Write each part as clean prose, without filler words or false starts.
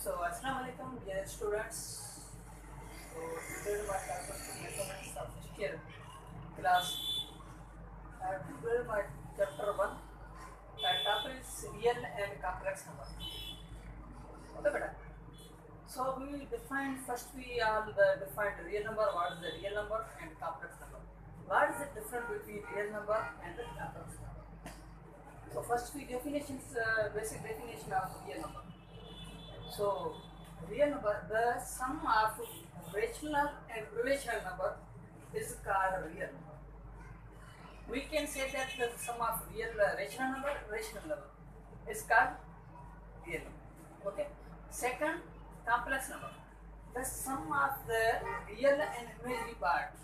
So, Assalamu alaikum, dear students. So, today my class of mathematics of first year class. I have to build my chapter 1. The topic is real and complex number. Okay, beta. So, we will define first we all defined real number, what is the real number and complex number. What is the difference between real number and the complex number? So, first we definitions, basic definition of real number. So, real number, the sum of rational and irrational number is called real number. We can say that the sum of real rational number is called real number. Okay. Second, complex number. The sum of the real and imaginary part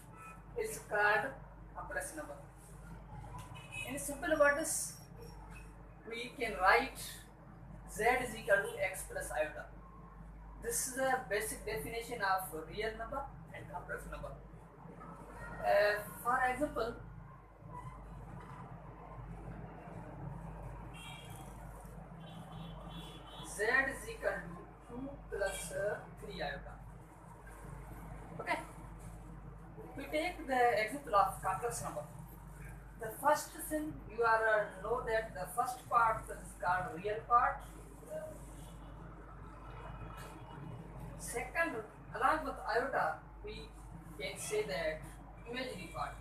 is called complex number. In simple words, we can write z is equal to x plus iota. This is the basic definition of real number and complex number. For example, z is equal to 2 plus 3 iota. Okay. We take the example of complex number. The first thing you are know that the first part is called real part. Second, along with iota, we can say that imaginary part.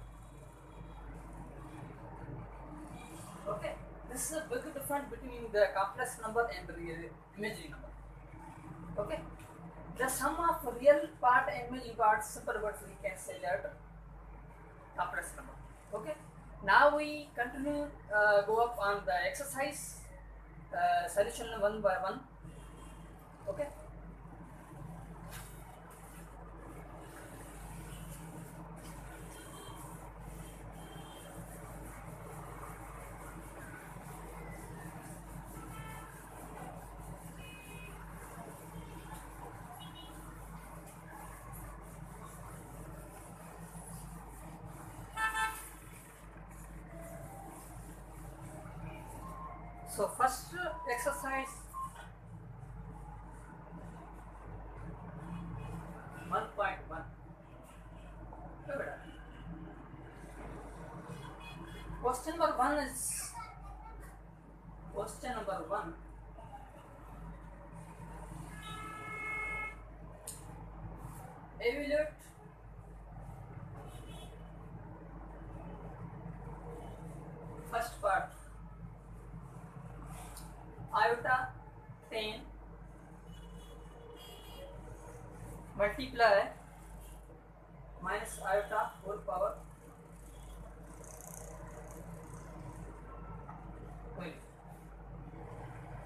Okay, this is a big difference between the complex number and the real imaginary number. Okay, the sum of real part and imaginary part, simple words we can say that complex number. Okay, now we continue go up on the exercise solution one by one. Okay. So first exercise 1.1. Question number 1 is question number 1. Evaluate first part. Iota 10 multiply minus iota whole power 12.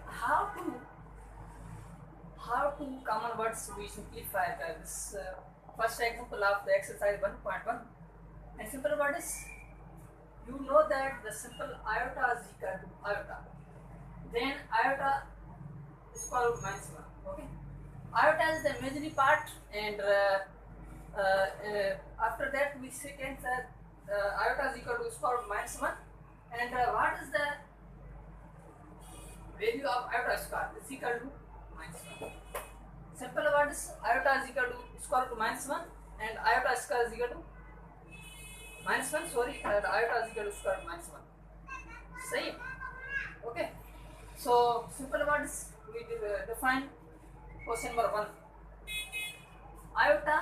How to common words we simplify this first example of the exercise 1.1. and simple word is, you know that the simple iota is equal to iota, then iota is equal to minus 1. Okay, iota is the imaginary part, and after that we can say iota is equal to square root minus 1, and what is the value of iota square is equal to minus 1. Simple word is, iota is equal to square root minus 1 and iota square is equal to minus 1, iota is equal to square root minus 1. Same. Okay. So simple words we define question number 1. Iota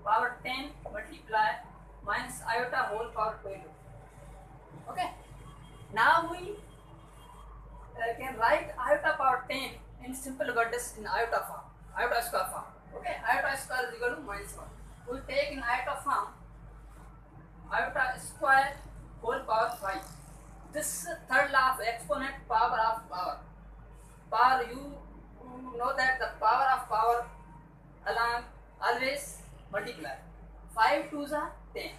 power 10 multiply minus iota whole power 12. Okay. Now we can write iota power 10 in simple words in iota form, iota square form. Okay. Iota square is equal to minus 1. We take in iota form iota square whole power 5. This third law of exponent, power of power. Power, you know that the power of power along always multiply. 5 2s are 10.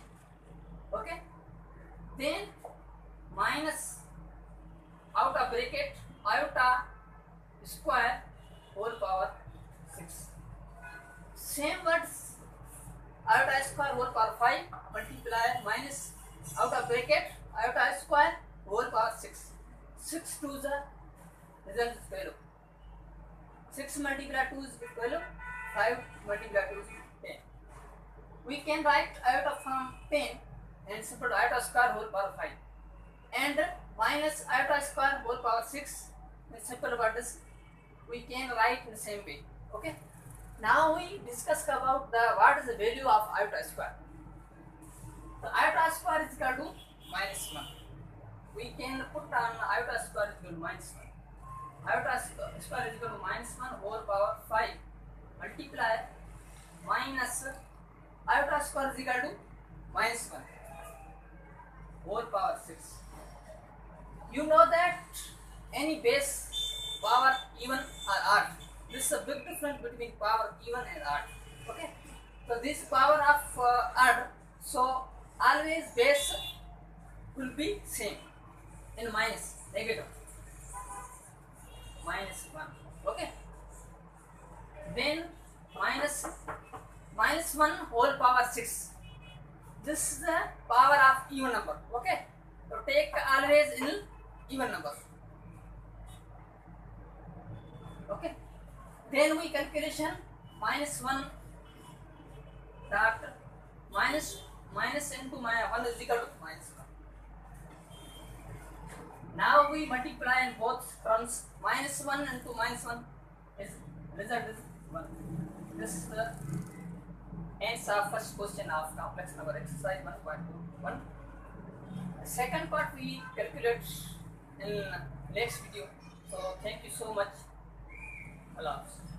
Okay. Then minus out of bracket iota square whole power 6. Same words, iota square whole power 5 multiply minus out of bracket iota square whole power 6. 6 2s are result is 12. 6 multiplied 2 is 12, 5 multiplied 2 is 10. We can write iota from 10 and simple iota square whole power 5 and minus iota square whole power 6 in simple words we can write in the same way. Okay. Now we discuss about what is the value of iota square. The iota square is equal to minus 1. We can put on iota square is equal to minus 1. Iota square is equal to minus 1 whole power 5 multiply minus iota square is equal to minus 1 whole power 6. You know that any base power even or odd. This is a big difference between power even and odd. Okay. So this power of odd. So always base will be same in minus negative minus 1. Okay. Then minus 1 whole power 6. This is the power of even number. Okay. So take always in even number. Okay. Then we calculation minus 1 dot minus into 1 is equal to minus 1. Now we multiply in both terms. Minus 1 into minus 1 is result is 1. This is the answer of first question of complex number exercise 1.21. The second part we calculate in next video. So thank you so much. Allah Hafiz.